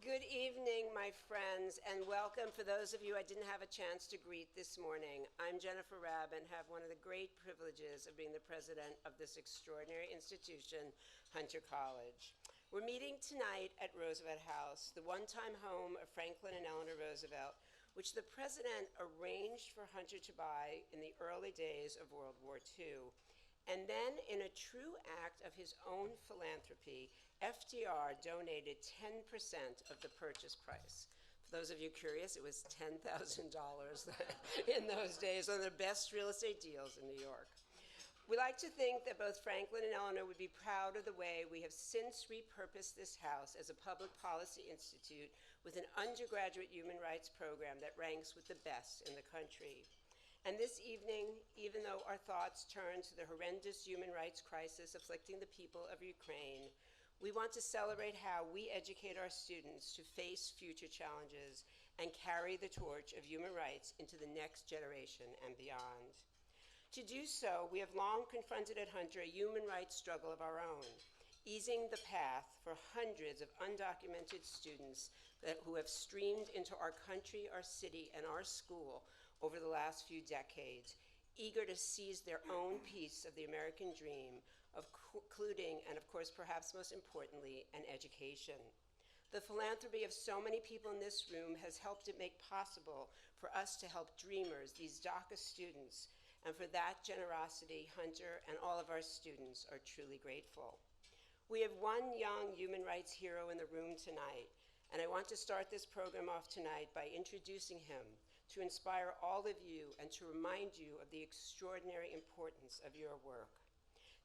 Good evening, my friends, and welcome for those of you I didn't have a chance to greet this morning. I'm Jennifer Rabb and have one of the great privileges of being the president of this extraordinary institution, Hunter College. We're meeting tonight at Roosevelt House, the one-time home of Franklin and Eleanor Roosevelt, which the president arranged for Hunter to buy in the early days of World War II. And then, in a true act of his own philanthropy, FDR donated 10% of the purchase price. For those of you curious, it was $10,000 in those days, one of the best real estate deals in New York. We like to think that both Franklin and Eleanor would be proud of the way we have since repurposed this house as a public policy institute with an undergraduate human rights program that ranks with the best in the country. And this evening, even though our thoughts turn to the horrendous human rights crisis afflicting the people of Ukraine, we want to celebrate how we educate our students to face future challenges and carry the torch of human rights into the next generation and beyond. To do so, we have long confronted at Hunter a human rights struggle of our own, easing the path for hundreds of undocumented students who have streamed into our country, our city, and our school over the last few decades, eager to seize their own piece of the American dream, including, and of course, perhaps most importantly, an education. The philanthropy of so many people in this room has helped it make possible for us to help dreamers, these DACA students, and for that generosity, Hunter and all of our students are truly grateful. We have one young human rights hero in the room tonight, and I want to start this program off tonight by introducing him to inspire all of you and to remind you of the extraordinary importance of your work.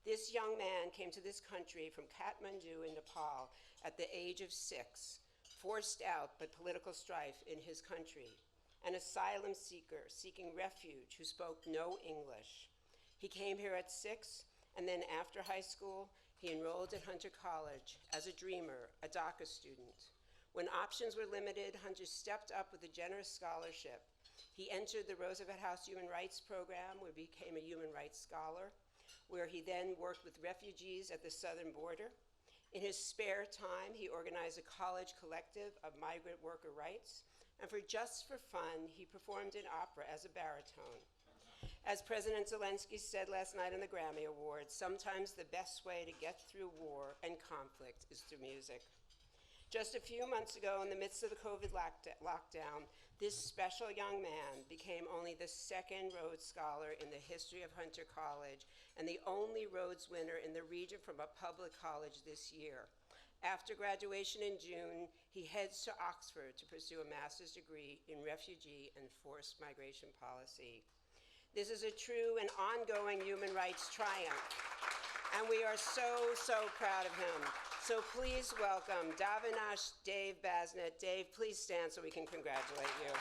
This young man came to this country from Kathmandu in Nepal at the age of 6, forced out by political strife in his country, an asylum seeker seeking refuge who spoke no English. He came here at 6, and then after high school, he enrolled at Hunter College as a dreamer, a DACA student. When options were limited, Hunter stepped up with a generous scholarship. He entered the Roosevelt House Human Rights Program, where he became a human rights scholar, where he then worked with refugees at the southern border. In his spare time, he organized a college collective of migrant worker rights, and just for fun, he performed in opera as a baritone. As President Zelensky said last night on the Grammy Awards, sometimes the best way to get through war and conflict is through music. Just a few months ago, in the midst of the COVID lockdown, this special young man became only the second Rhodes Scholar in the history of Hunter College and the only Rhodes winner in the region from a public college this year. After graduation in June, he heads to Oxford to pursue a master's degree in refugee and forced migration policy. This is a true and ongoing human rights triumph, and we are so, so proud of him. So please welcome Davinash Dave Basnet. Dave, please stand so we can congratulate you.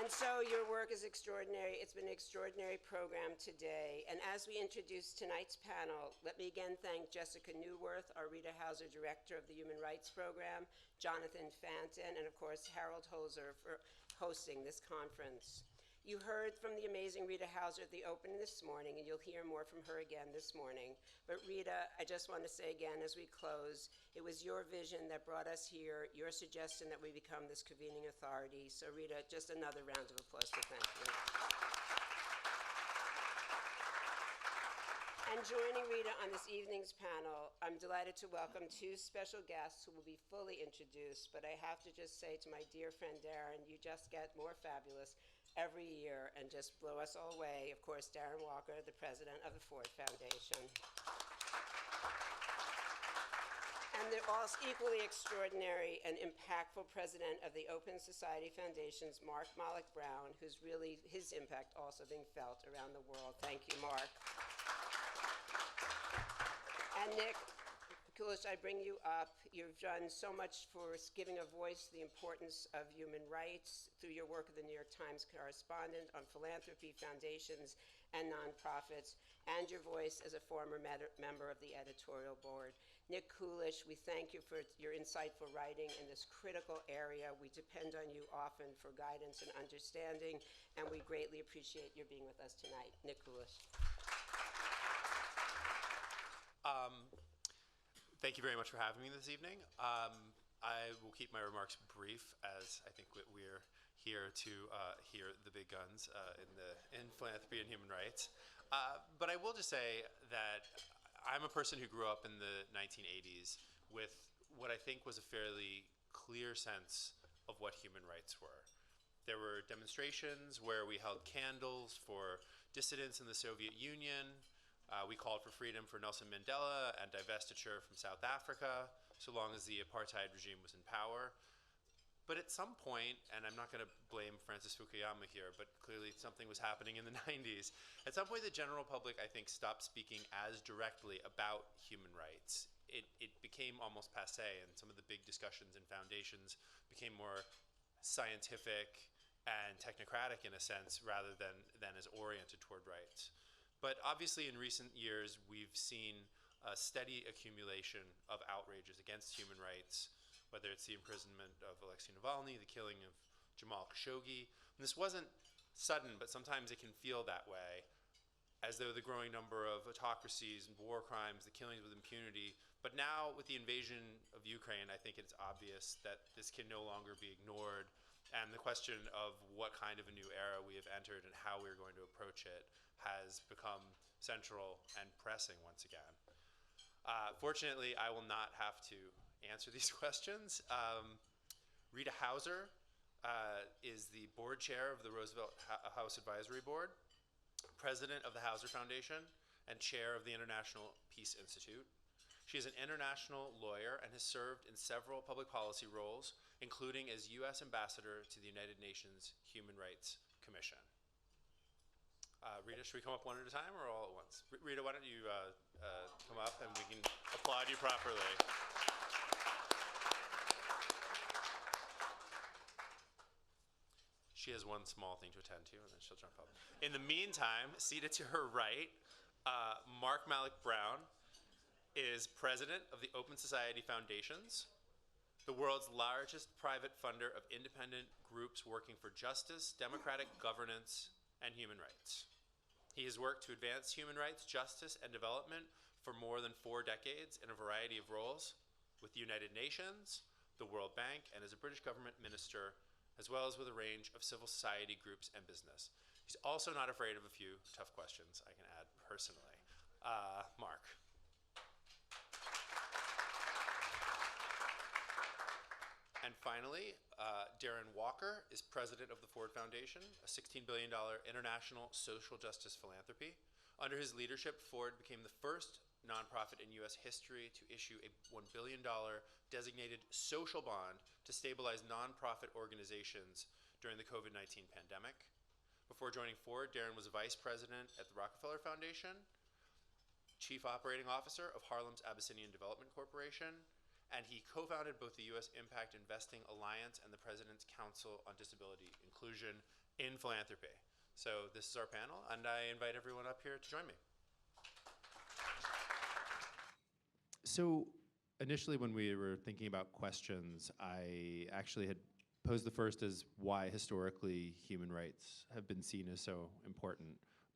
And so your work is extraordinary. It's been an extraordinary program today. And as we introduce tonight's panel, let me again thank Jessica Neuwirth, our Rita Hauser Director of the Human Rights Program, Jonathan Fanton, and of course, Harold Hoser for hosting this conference. You heard from the amazing Rita Hauser at the opening this morning, and you'll hear more from her again this morning. But Rita, I just want to say again as we close, it was your vision that brought us here, your suggestion that we become this convening authority. So Rita, just another round of applause to thank you. And joining Rita on this evening's panel, I'm delighted to welcome two special guests who will be fully introduced, but I have to just say to my dear friend Darren, you just get more fabulous every year and just blow us all away. Of course, Darren Walker, the president of the Ford Foundation. And the also equally extraordinary and impactful president of the Open Society Foundation's Mark Malik Brown, who's really, his impact also being felt around the world. Thank you, Mark. And Nick Kulish, I bring you up. You've done so much for giving a voice to the importance of human rights through your work as the New York Times correspondent on philanthropy, foundations, and nonprofits, and your voice as a former member of the editorial board. Nick Coolish, we thank you for your insightful writing in this critical area. We depend on you often for guidance and understanding, and we greatly appreciate your being with us tonight. Nick Coolish. Thank you very much for having me this evening. I will keep my remarks brief, as I think we're here to hear the big guns in philanthropy and human rights. But I will just say that I'm a person who grew up in the 1980s with what I think was a fairly clear sense of what human rights were. There were demonstrations where we held candles for dissidents in the Soviet Union. We called for freedom for Nelson Mandela and divestiture from South Africa, so long as the apartheid regime was in power. But at some point, and I'm not going to blame Francis Fukuyama here, but clearly something was happening in the 90s. At some point, the general public, I think, stopped speaking as directly about human rights. It became almost passé, and some of the big discussions in foundations became more scientific and technocratic in a sense, rather than as oriented toward rights. But obviously, in recent years, we've seen a steady accumulation of outrages against human rights, whether it's the imprisonment of Alexei Navalny, the killing of Jamal Khashoggi. And this wasn't sudden, but sometimes it can feel that way, as though the growing number of autocracies and war crimes, the killings with impunity. But now, with the invasion of Ukraine, I think it's obvious that this can no longer be ignored. And the question of what kind of a new era we have entered and how we're going to approach it has become central and pressing once again. Fortunately, I will not have to answer these questions. Rita Hauser is the board chair of the Roosevelt House Advisory Board, president of the Hauser Foundation, and chair of the International Peace Institute. She is an international lawyer and has served in several public policy roles, including as U.S. ambassador to the United Nations Human Rights Commission. Rita, should we come up one at a time or all at once? Rita, why don't you come up and we can applaud you properly. She has one small thing to attend to, and then she'll jump up. In the meantime, seated to her right, Mark Malik Brown is president of the Open Society Foundations, the world's largest private funder of independent groups working for justice, democratic governance, and human rights. He has worked to advance human rights, justice, and development for more than 4 decades in a variety of roles with the United Nations, the World Bank, and as a British government minister, as well as with a range of civil society groups and business. He's also not afraid of a few tough questions, I can add personally. Mark. And finally, Darren Walker is president of the Ford Foundation, a $16 billion international social justice philanthropy. Under his leadership, Ford became the first nonprofit in U.S. history to issue a $1 billion designated social bond to stabilize nonprofit organizations during the COVID-19 pandemic. Before joining Ford, Darren was vice president at the Rockefeller Foundation, chief operating officer of Harlem's Abyssinian Development Corporation, and he co-founded both the U.S. Impact Investing Alliance and the President's Council on Disability Inclusion in Philanthropy. So this is our panel, and I invite everyone up here to join me. So initially when we were thinking about questions, I actually had posed the first as why historically human rights have been seen as so important.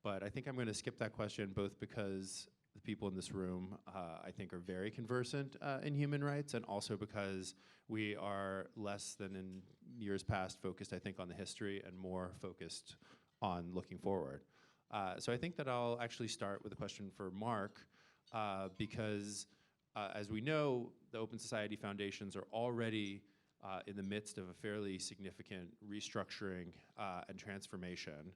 But I think I'm going to skip that question, both because the people in this room, I think, are very conversant in human rights, and also because we are less than in years past focused, I think, on the history and more focused on looking forward. So I think that I'll actually start with a question for Mark, because as we know, the Open Society Foundations are already in the midst of a fairly significant restructuring and transformation.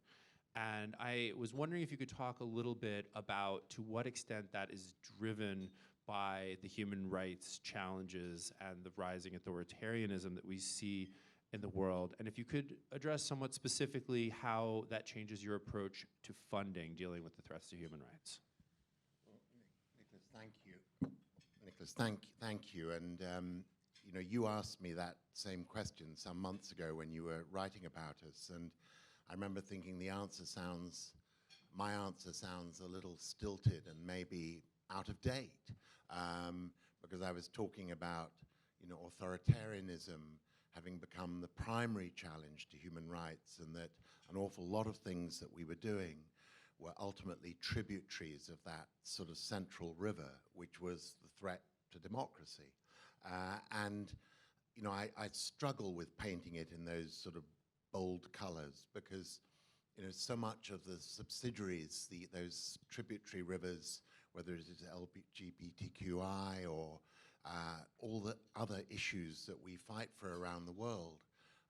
And I was wondering if you could talk a little bit about to what extent that is driven by the human rights challenges and the rising authoritarianism that we see in the world. And if you could address somewhat specifically how that changes your approach to funding dealing with the threats to human rights. Well, Nicholas, thank you. Nicholas, thank you. And you know, you asked me that same question some months ago when you were writing about us, and I remember thinking my answer sounds a little stilted and maybe out of date, because I was talking about, you know, authoritarianism having become the primary challenge to human rights, and that an awful lot of things that we were doing were ultimately tributaries of that sort of central river, which was the threat to democracy. And, you know, I struggle with painting it in those sort of bold colors because, you know, so much of the subsidiaries, those tributary rivers, whether it is LGBTQI or all the other issues that we fight for around the world,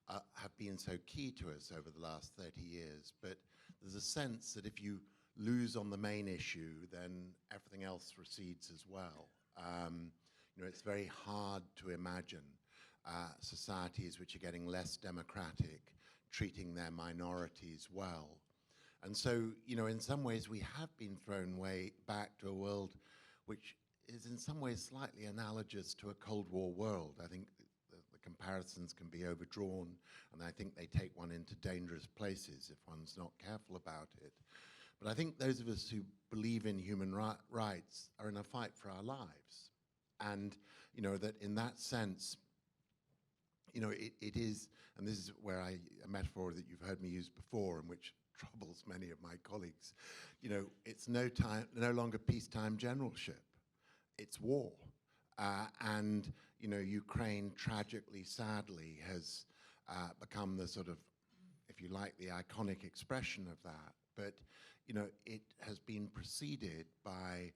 have been so key to us over the last 30 years. But there's a sense that if you lose on the main issue, then everything else recedes as well. You know, it's very hard to imagine societies which are getting less democratic, treating their minorities well. And so, you know, in some ways we have been thrown way back to a world which is in some ways slightly analogous to a Cold War world. I think the comparisons can be overdrawn, and I think they take one into dangerous places if one's not careful about it. But I think those of us who believe in human rights are in a fight for our lives. And, you know, that in that sense, you know, it is, and this is where a metaphor that you've heard me use before and which troubles many of my colleagues, you know, it's no longer peacetime generalship, it's war. And, you know, Ukraine tragically, sadly, has become the sort of, if you like, the iconic expression of that. But, you know, it has been preceded by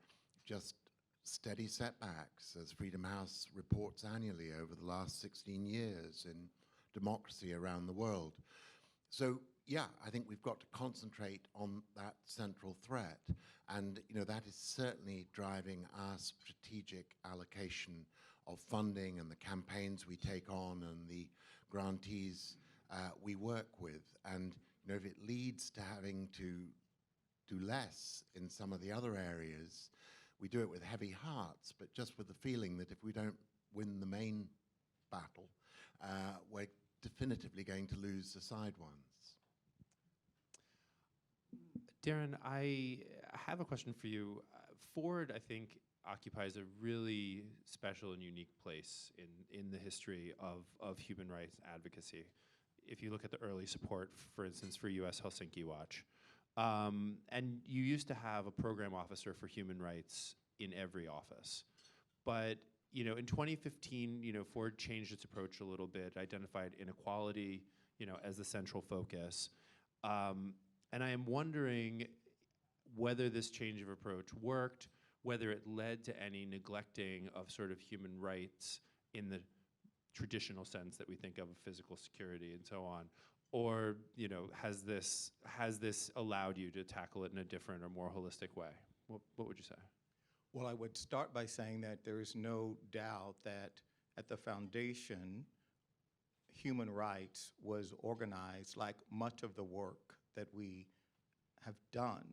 just steady setbacks, as Freedom House reports annually over the last 16 years in democracy around the world. So, yeah, I think we've got to concentrate on that central threat. And, you know, that is certainly driving our strategic allocation of funding and the campaigns we take on and the grantees we work with. And, you know, if it leads to having to do less in some of the other areas, we do it with heavy hearts, but just with the feeling that if we don't win the main battle, we're definitively going to lose the side ones. Darren, I have a question for you. Ford, I think, occupies a really special and unique place in the history of human rights advocacy. If you look at the early support, for instance, for US Helsinki Watch, and you used to have a program officer for human rights in every office. But, you know, in 2015, you know, Ford changed its approach a little bit, identified inequality, you know, as the central focus. And I am wondering whether this change of approach worked, whether it led to any neglecting of sort of human rights in the traditional sense that we think of physical security and so on, or, you know, has this allowed you to tackle it in a different or more holistic way? What would you say? Well, I would start by saying that there is no doubt that at the foundation, human rights was organized, like much of the work that we have done,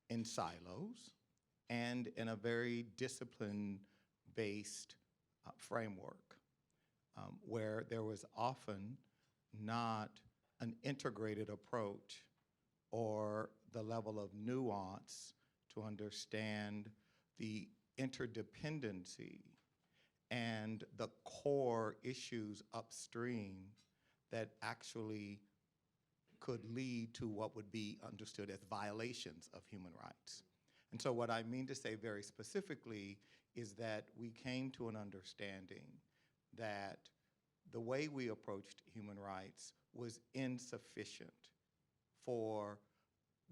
in silos and in a very discipline-based framework, where there was often not an integrated approach or the level of nuance to understand the interdependency and the core issues upstream that actually could lead to what would be understood as violations of human rights. And so what I mean to say very specifically is that we came to an understanding that the way we approached human rights was insufficient for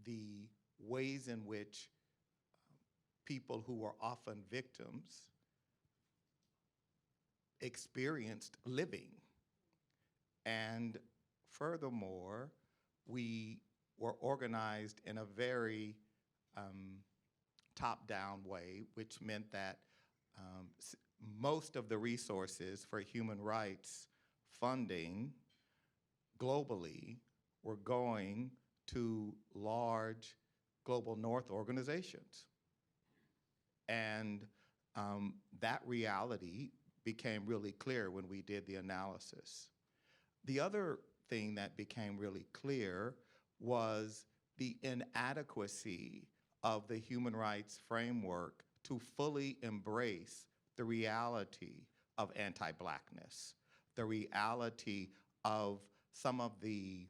the ways in which people who were often victims experienced living. And furthermore, we were organized in a very top-down way, which meant that most of the resources for human rights funding globally were going to large global north organizations. And that reality became really clear when we did the analysis. The other thing that became really clear was the inadequacy of the human rights framework to fully embrace the reality of anti-Blackness, the reality of some of the,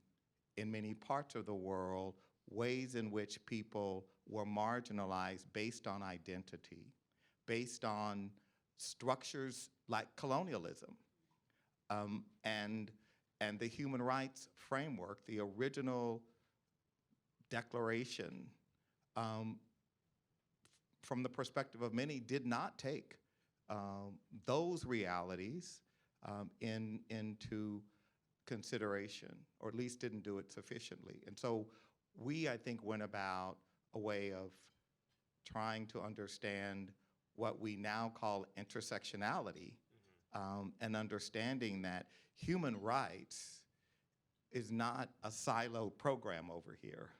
in many parts of the world, ways in which people were marginalized based on identity, based on structures like colonialism, and the human rights framework, the original declaration, from the perspective of many, did not take those realities into consideration, or at least didn't do it sufficiently. And so we, I think, went about a way of trying to understand what we now call intersectionality, and understanding that human rights is not a siloed program over here.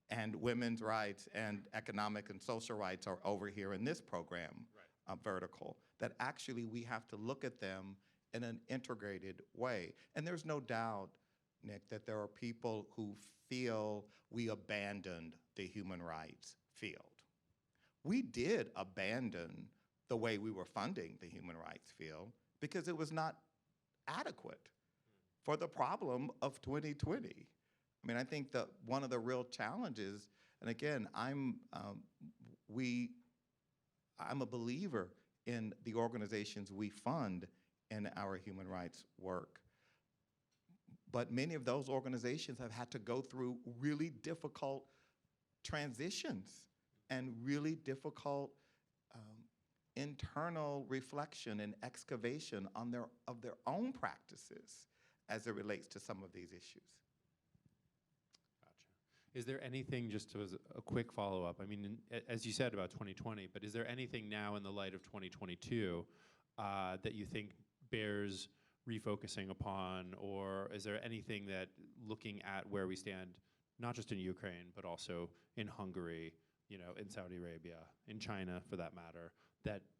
And women's rights and economic and social rights are over here in this program, vertical, that actually we have to look at them in an integrated way. And there's no doubt, Nick, that there are people who feel we abandoned the human rights field. We did abandon the way we were funding the human rights field because it was not adequate for the problem of 2020. I mean, I think that one of the real challenges, and again, I'm a believer in the organizations we fund in our human rights work. But many of those organizations have had to go through really difficult transitions and really difficult internal reflection and excavation on of their own practices as it relates to some of these issues. Gotcha. Is there anything, just as a quick follow-up, I mean, as you said about 2020, but is there anything now in the light of 2022 that you think bears refocusing upon, or is there anything that, looking at where we stand, not just in Ukraine, but also in Hungary, you know, in Saudi Arabia, in China, for that matter,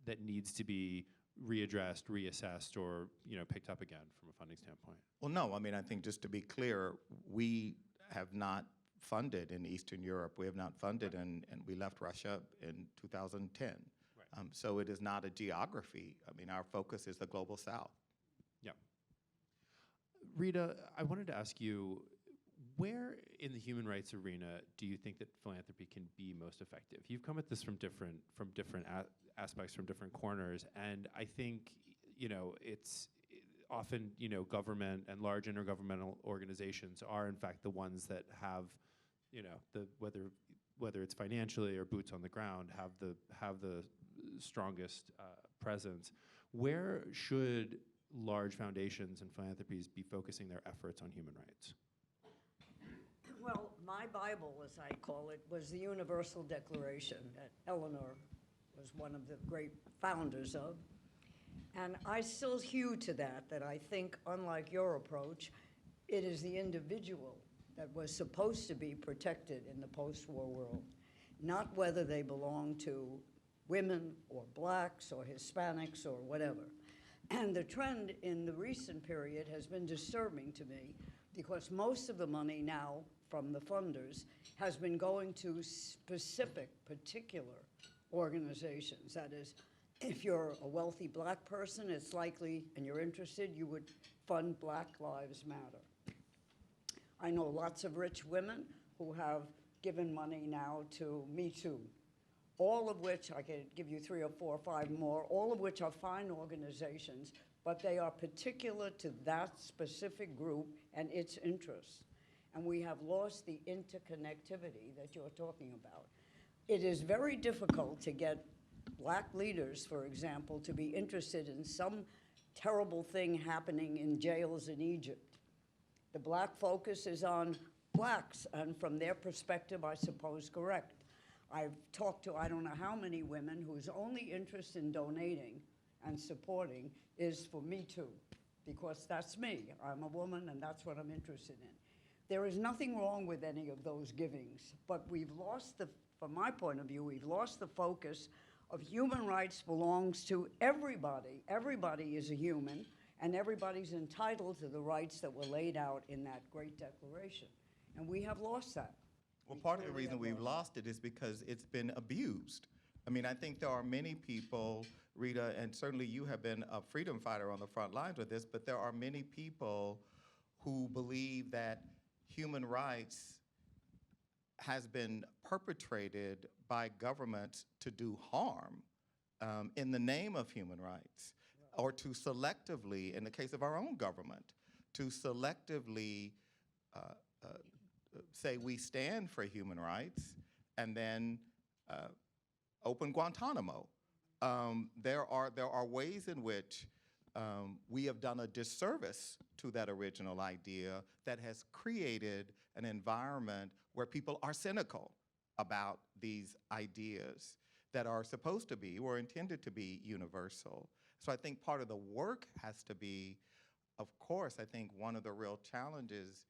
that needs to be readdressed, reassessed, or, you know, picked up again from a funding standpoint? Well, no, I mean, I think just to be clear, we have not funded in Eastern Europe. We have not funded, and we left Russia in 2010. Right. So it is not a geography. I mean, our focus is the global South. Yeah. Rita, I wanted to ask you, where in the human rights arena do you think that philanthropy can be most effective? You've come at this from different aspects, from different corners, and I think, you know, it's often, you know, government and large intergovernmental organizations are in fact the ones that have, you know, whether it's financially or boots on the ground, have the strongest presence. Where should large foundations and philanthropies be focusing their efforts on human rights? Well, my Bible, as I call it, was the Universal Declaration that Eleanor was one of the great founders of. And I still hew to that I think, unlike your approach, it is the individual that was supposed to be protected in the post-war world, not whether they belong to women or blacks or Hispanics or whatever. And the trend in the recent period has been disturbing to me, because most of the money now from the funders has been going to specific, particular organizations. That is, if you're a wealthy black person, it's likely, and you're interested, you would fund Black Lives Matter. I know lots of rich women who have given money now to Me Too, all of which, I could give you 3 or 4 or 5 more, all of which are fine organizations, but they are particular to that specific group and its interests. And we have lost the interconnectivity that you're talking about. It is very difficult to get black leaders, for example, to be interested in some terrible thing happening in jails in Egypt. The black focus is on blacks, and from their perspective, I suppose, correct. I've talked to I don't know how many women whose only interest in donating and supporting is for Me Too, because that's me. I'm a woman, and that's what I'm interested in. There is nothing wrong with any of those givings, but we've lost from my point of view, we've lost the focus of human rights belongs to everybody. Everybody is a human, and everybody's entitled to the rights that were laid out in that great declaration. And we have lost that. Well, part of the reason we've lost it is because it's been abused. I mean, I think there are many people, Rita, and certainly you have been a freedom fighter on the front lines with this, but there are many people who believe that human rights has been perpetrated by governments to do harm in the name of human rights, or to selectively, in the case of our own government, to selectively say we stand for human rights and then open Guantanamo. There are ways in which we have done a disservice to that original idea that has created an environment where people are cynical about these ideas that are supposed to be or intended to be universal. So I think part of the work has to be, of course, I think one of the real challenges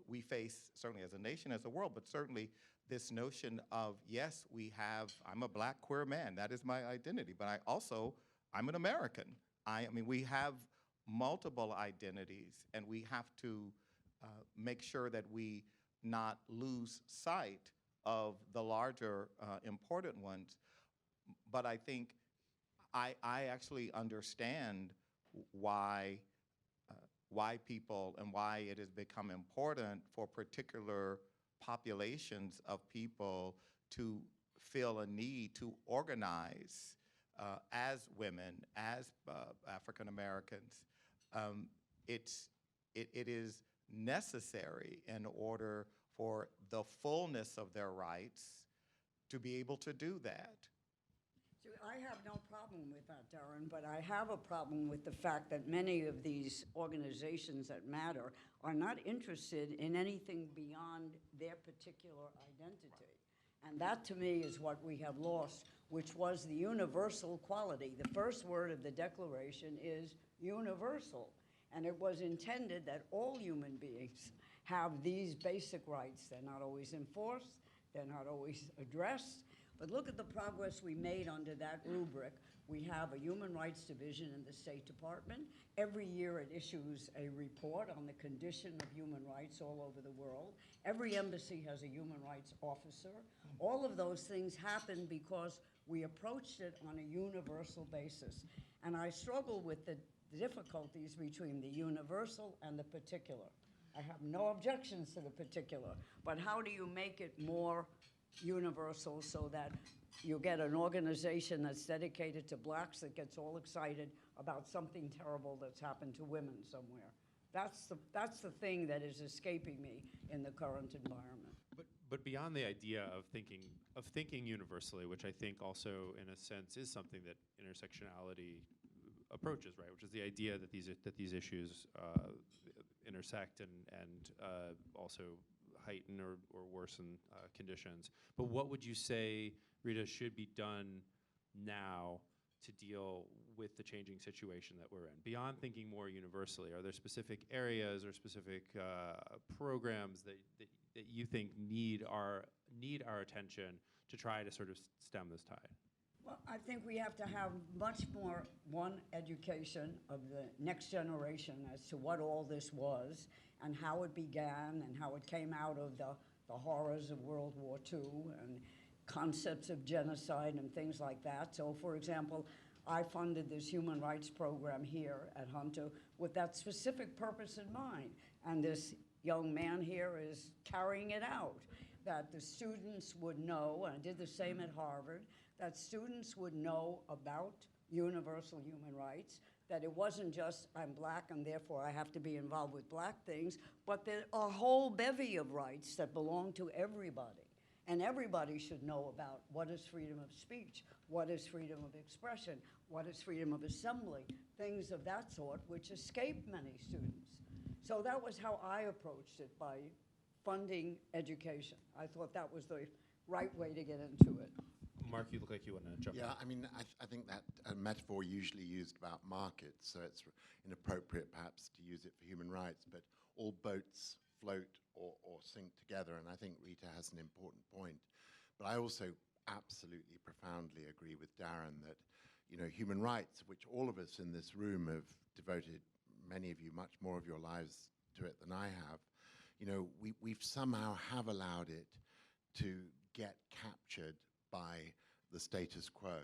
we face, certainly as a nation, as a world, but certainly this notion of, yes, I'm a Black queer man, that is my identity, but I'm an American. I mean, we have multiple identities, and we have to make sure that we not lose sight of the larger important ones. But I think I actually understand why people and why it has become important for particular populations of people to feel a need to organize as women, as African Americans. It is necessary in order for the fullness of their rights to be able to do that. So I have no problem with that, Darren, but I have a problem with the fact that many of these organizations that matter are not interested in anything beyond their particular identity. And that, to me, is what we have lost, which was the universal quality. The first word of the Declaration is universal, and it was intended that all human beings have these basic rights. They're not always enforced, they're not always addressed, but look at the progress we made under that rubric. We have a Human Rights Division in the State Department. Every year it issues a report on the condition of human rights all over the world. Every embassy has a human rights officer. All of those things happen because we approached it on a universal basis. And I struggle with the difficulties between the universal and the particular. I have no objections to the particular, but how do you make it more universal so that you get an organization that's dedicated to Blacks that gets all excited about something terrible that's happened to women somewhere? That's the thing that is escaping me in the current environment. But beyond the idea of thinking universally, which I think also, in a sense, is something that intersectionality approaches, right? Which is the idea that these issues intersect and also heighten or worsen conditions. But what would you say, Rita, should be done now to deal with the changing situation that we're in? Beyond thinking more universally, are there specific areas or specific programs that you think need our attention to try to sort of stem this tide? Well, I think we have to have much more, education of the next generation as to what all this was and how it began and how it came out of the horrors of World War II and concepts of genocide and things like that. So, for example, I funded this human rights program here at Hunter with that specific purpose in mind. And this young man here is carrying it out, that the students would know, and I did the same at Harvard, that students would know about universal human rights, that it wasn't just I'm Black and therefore I have to be involved with Black things, but there are a whole bevy of rights that belong to everybody. And everybody should know about what is freedom of speech, what is freedom of expression, what is freedom of assembly, things of that sort, which escape many students. So that was how I approached it, by funding education. I thought that was the right way to get into it. Mark, you look like you want to jump in. Yeah, I mean, I think that a metaphor usually used about markets, so it's inappropriate perhaps to use it for human rights, but all boats float or sink together, and I think Rita has an important point. But I also absolutely profoundly agree with Darren that, human rights, which all of us in this room have devoted, many of you, much more of your lives to it than I have, we've somehow have allowed it to get captured by the status quo.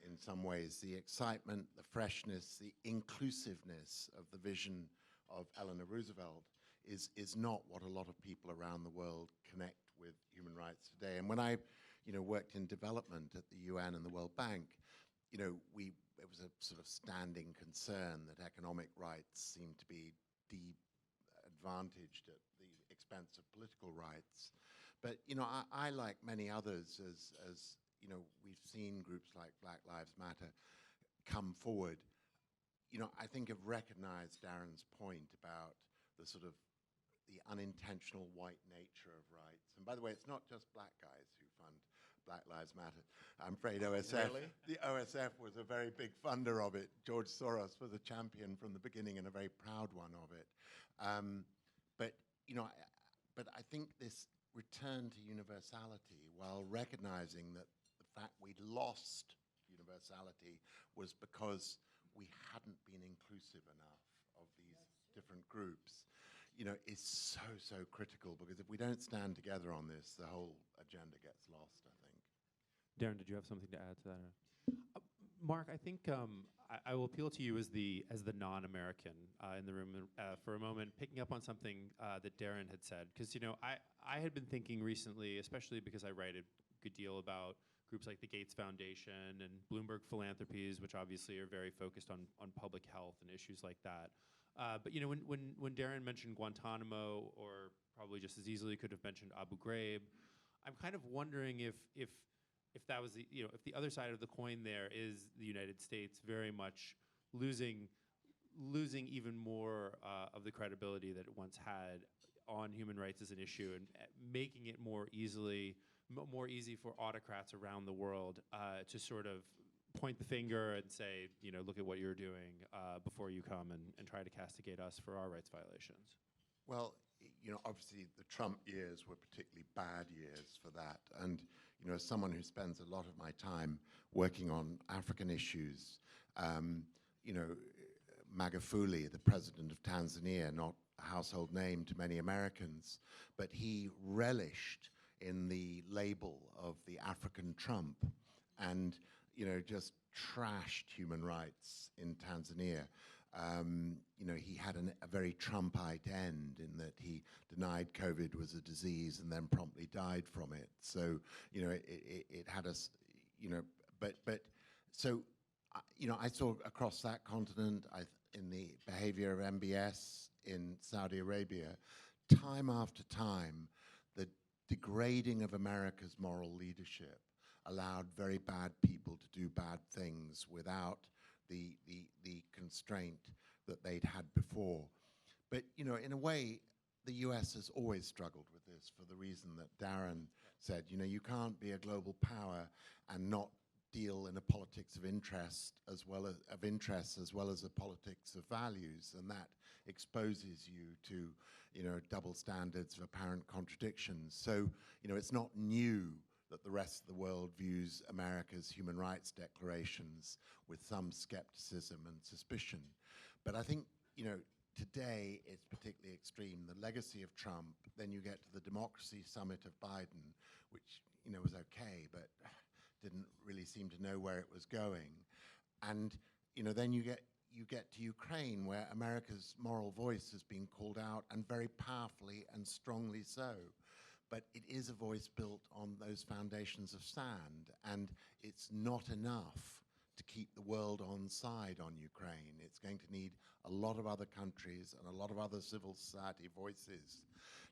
In some ways, the excitement, the freshness, the inclusiveness of the vision of Eleanor Roosevelt is not what a lot of people around the world connect with human rights today. And when I, worked in development at the UN and the World Bank, it was a sort of standing concern that economic rights seemed to be de-advantaged at the expense of political rights. But, I like many others, as we've seen groups like Black Lives Matter come forward, I think have recognized Darren's point about the sort of the unintentional white nature of rights. And by the way, it's not just black guys who fund Black Lives Matter. I'm afraid OSF, Really? the OSF was a very big funder of it. George Soros was a champion from the beginning and a very proud one of it. But I think this return to universality, while recognizing that the fact we'd lost universality was because we hadn't been inclusive enough of these different groups, is so critical, because if we don't stand together on this, the whole agenda gets lost, I think. Darren, did you have something to add to that? Mark, I think I will appeal to you as the non-American in the room for a moment, picking up on something that Darren had said, because I had been thinking recently, especially because I write a good deal about groups like the Gates Foundation and Bloomberg Philanthropies, which obviously are very focused on public health and issues like that. But when Darren mentioned Guantanamo, or probably just as easily could have mentioned Abu Ghraib, I'm kind of wondering if that was if the other side of the coin there is the United States very much losing even more of the credibility that it once had on human rights as an issue, and making it more easy for autocrats around the world to sort of point the finger and say, look at what you're doing before you come and try to castigate us for our rights violations. Well, obviously the Trump years were particularly bad years for that. And, as someone who spends a lot of my time working on African issues, Magufuli, the president of Tanzania, not a household name to many Americans, but he relished in the label of the African Trump and, just trashed human rights in Tanzania. He had a very Trumpite end in that he denied COVID was a disease and then promptly died from it. So, it had us, I saw across that continent, in the behavior of MBS in Saudi Arabia, time after time, the degrading of America's moral leadership allowed very bad people to do bad things without the constraint that they'd had before. But, in a way, the US has always struggled with this for the reason that Darren said. You can't be a global power and not deal in a politics of interest as well as a politics of values, and that exposes you to, double standards of apparent contradictions. So, it's not new that the rest of the world views America's human rights declarations with some skepticism and suspicion. But I think, today it's particularly extreme. The legacy of Trump, then you get to the Democracy Summit of Biden, which, was okay, but didn't really seem to know where it was going. And, then you get to Ukraine, where America's moral voice has been called out, and very powerfully and strongly so. But it is a voice built on those foundations of sand, and it's not enough to keep the world on side on Ukraine. It's going to need a lot of other countries and a lot of other civil society voices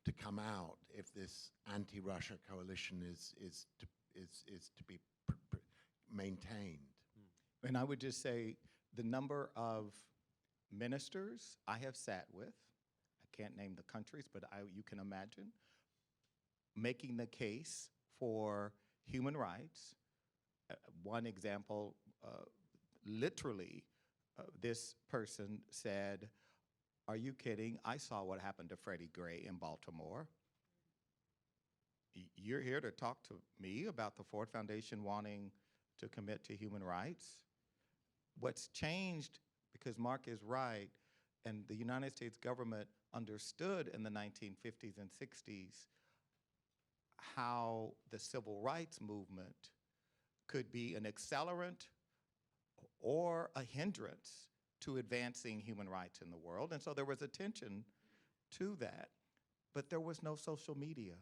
to come out if this anti-Russia coalition is to be maintained. And I would just say the number of ministers I have sat with, I can't name the countries, but you can imagine, making the case for human rights. One example, literally, this person said, "Are you kidding? I saw what happened to Freddie Gray in Baltimore. You're here to talk to me about the Ford Foundation wanting to commit to human rights?" What's changed, because Mark is right, and the United States government understood in the 1950s and 60s how the civil rights movement could be an accelerant or a hindrance to advancing human rights in the world. And so there was attention to that. But there was no social media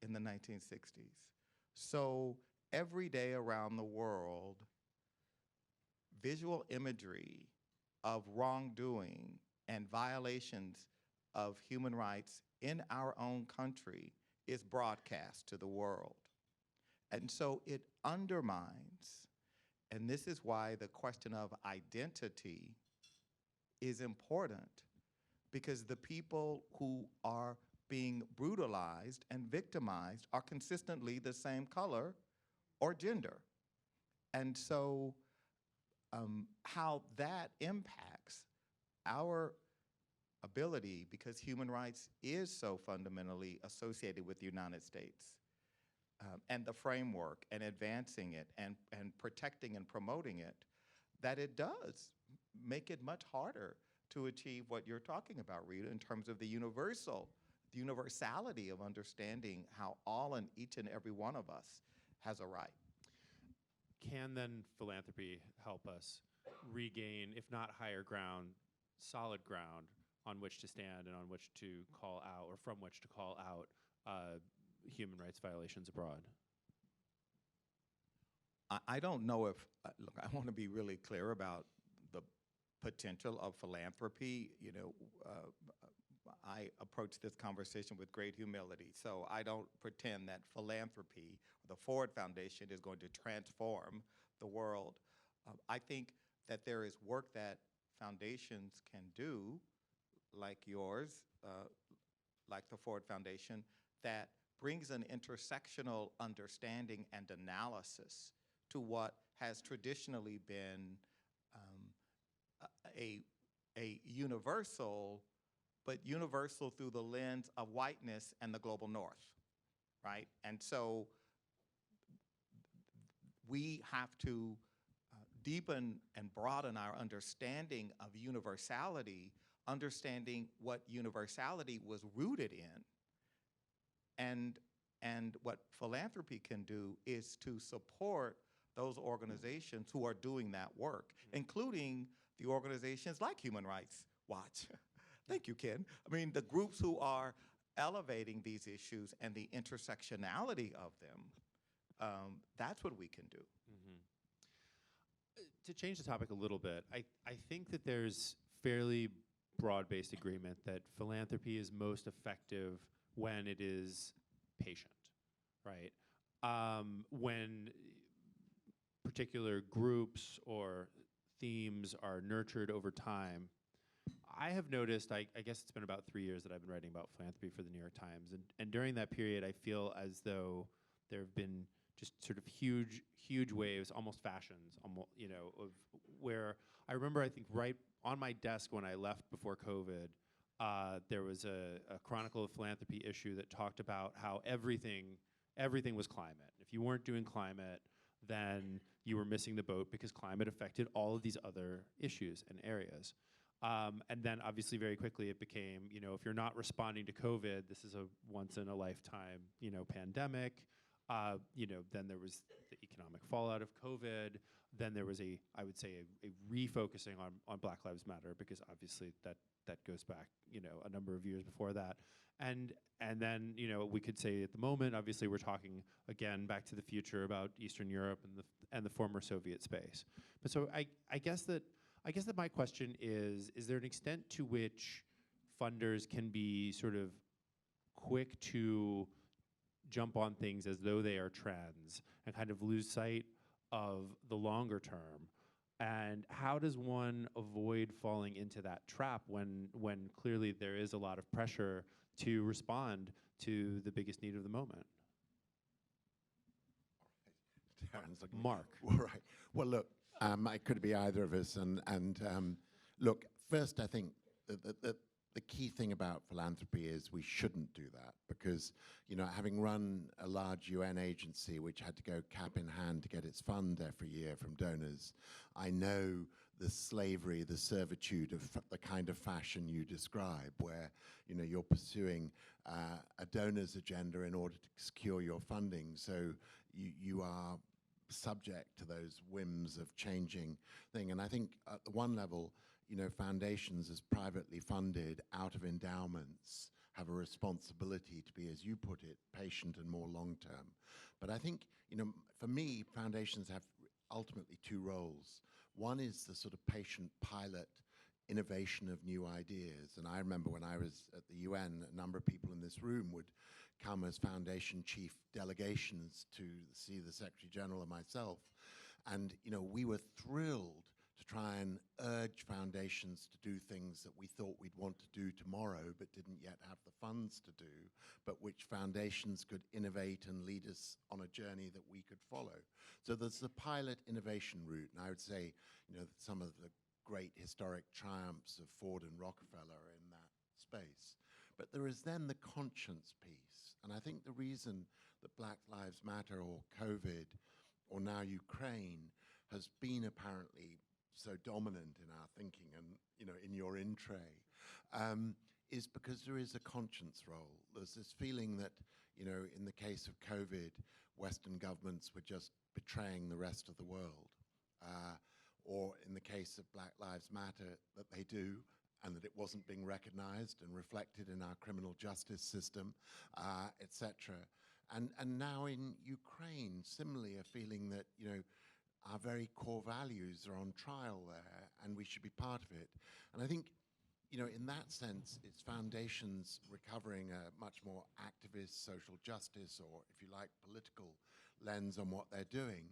in the 1960s. So every day around the world, visual imagery of wrongdoing and violations of human rights in our own country is broadcast to the world. And so it undermines, and this is why the question of identity is important, because the people who are being brutalized and victimized are consistently the same color or gender. And so how that impacts our ability, because human rights is so fundamentally associated with the United States, and the framework and advancing it and protecting and promoting it, that it does make it much harder to achieve what you're talking about, Rita, in terms of the universality of understanding how all and each and every one of us has a right. Can then philanthropy help us regain, if not higher ground, solid ground on which to stand and on which to call out, or from which to call out human rights violations abroad? I don't know if, look, I want to be really clear about the potential of philanthropy. You know, I approach this conversation with great humility, so I don't pretend that philanthropy, the Ford Foundation, is going to transform the world. I think that there is work that foundations can do, like yours, like the Ford Foundation, that brings an intersectional understanding and analysis to what has traditionally been a universal, but universal through the lens of whiteness and the global north, right? And so we have to deepen and broaden our understanding of universality, understanding what universality was rooted in. And what philanthropy can do is to support those organizations who are doing that work, including the organizations like Human Rights Watch. Thank you, Ken. I mean, the groups who are elevating these issues and the intersectionality of them, that's what we can do. To change the topic a little bit, I think that there's fairly broad-based agreement that philanthropy is most effective when it is patient, right? When particular groups or themes are nurtured over time. I have noticed, I guess it's been about 3 years that I've been writing about philanthropy for the New York Times, and during that period I feel as though there have been just sort of huge waves, almost fashions, you know, of where I remember, I think right on my desk when I left before COVID, there was a Chronicle of Philanthropy issue that talked about how everything was climate. If you weren't doing climate, then you were missing the boat because climate affected all of these other issues and areas. And then obviously very quickly it became, you know, if you're not responding to COVID, this is a once in a lifetime, you know, pandemic. You know, then there was the economic fallout of COVID. Then there was I would say a refocusing on Black Lives Matter, because obviously that goes back, you know, a number of years before that. And then, you know, we could say at the moment, obviously we're talking again back to the future about Eastern Europe and the former Soviet space. But so I guess that my question is there an extent to which funders can be sort of quick to jump on things as though they are trends and kind of lose sight of the longer term? And how does one avoid falling into that trap when clearly there is a lot of pressure to respond to the biggest need of the moment? Darren's looking. Mark. All right. Well, look, it could be either of us. And look, first, I think the key thing about philanthropy is we shouldn't do that, because, you know, having run a large UN agency which had to go cap in hand to get its fund every year from donors, I know the slavery, the servitude of the kind of fashion you describe, where, you know, you're pursuing a donor's agenda in order to secure your funding. So you are subject to those whims of changing thing. And I think at the one level, you know, foundations as privately funded out of endowments have a responsibility to be, as you put it, patient and more long-term. But I think, you know, for me, foundations have ultimately two roles. One is the sort of patient pilot innovation of new ideas. And I remember when I was at the UN, a number of people in this room would come as foundation chief delegations to see the Secretary General and myself. And, you know, we were thrilled to try and urge foundations to do things that we thought we'd want to do tomorrow but didn't yet have the funds to do, but which foundations could innovate and lead us on a journey that we could follow. So there's the pilot innovation route, and I would say, you know, that some of the great historic triumphs of Ford and Rockefeller are in that space. But there is then the conscience piece, and I think the reason that Black Lives Matter or COVID or now Ukraine has been apparently so dominant in our thinking and, you know, in your in tray, is because there is a conscience role. There's this feeling that, you know, in the case of COVID, Western governments were just betraying the rest of the world. Or in the case of Black Lives Matter, that they do, and that it wasn't being recognized and reflected in our criminal justice system, et cetera. And now in Ukraine, similarly, a feeling that, you know, our very core values are on trial there, and we should be part of it. And I think, you know, in that sense, it's foundations recovering a much more activist social justice, or if you like, political lens on what they're doing,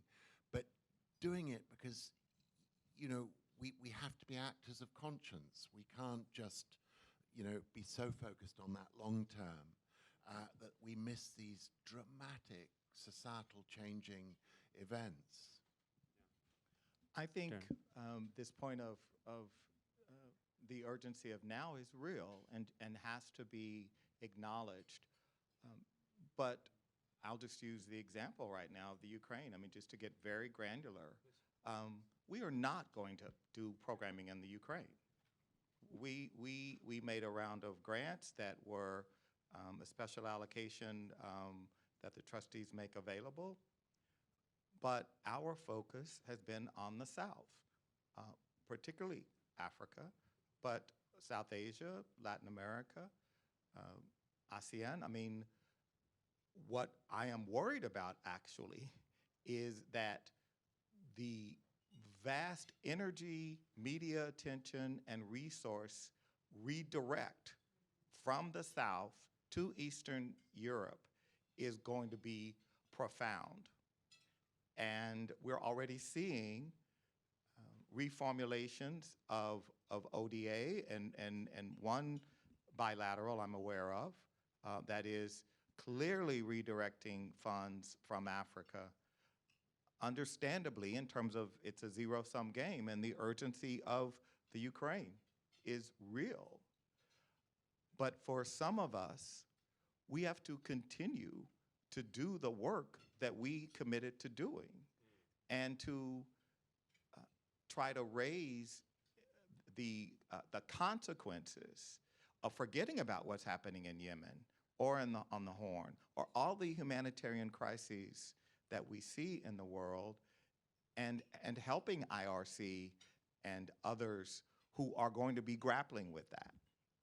but doing it because, you know, we have to be actors of conscience. We can't just, you know, be so focused on that long term that we miss these dramatic societal changing events. I think Sure. this point of the urgency of now is real and has to be acknowledged. But I'll just use the example right now of the Ukraine. I mean, just to get very granular, we are not going to do programming in the Ukraine. We made a round of grants that were a special allocation that the trustees make available. But our focus has been on the South, particularly Africa, but South Asia, Latin America, ASEAN. I mean, what I am worried about actually is that the vast energy, media attention, and resource redirect from the South to Eastern Europe is going to be profound. And we're already seeing reformulations of ODA and one bilateral I'm aware of that is clearly redirecting funds from Africa. Understandably, in terms of it's a zero-sum game, and the urgency of the Ukraine is real. But for some of us, we have to continue to do the work that we committed to doing and to try to raise the consequences of forgetting about what's happening in Yemen or on the Horn, or all the humanitarian crises that we see in the world, and helping IRC and others who are going to be grappling with that,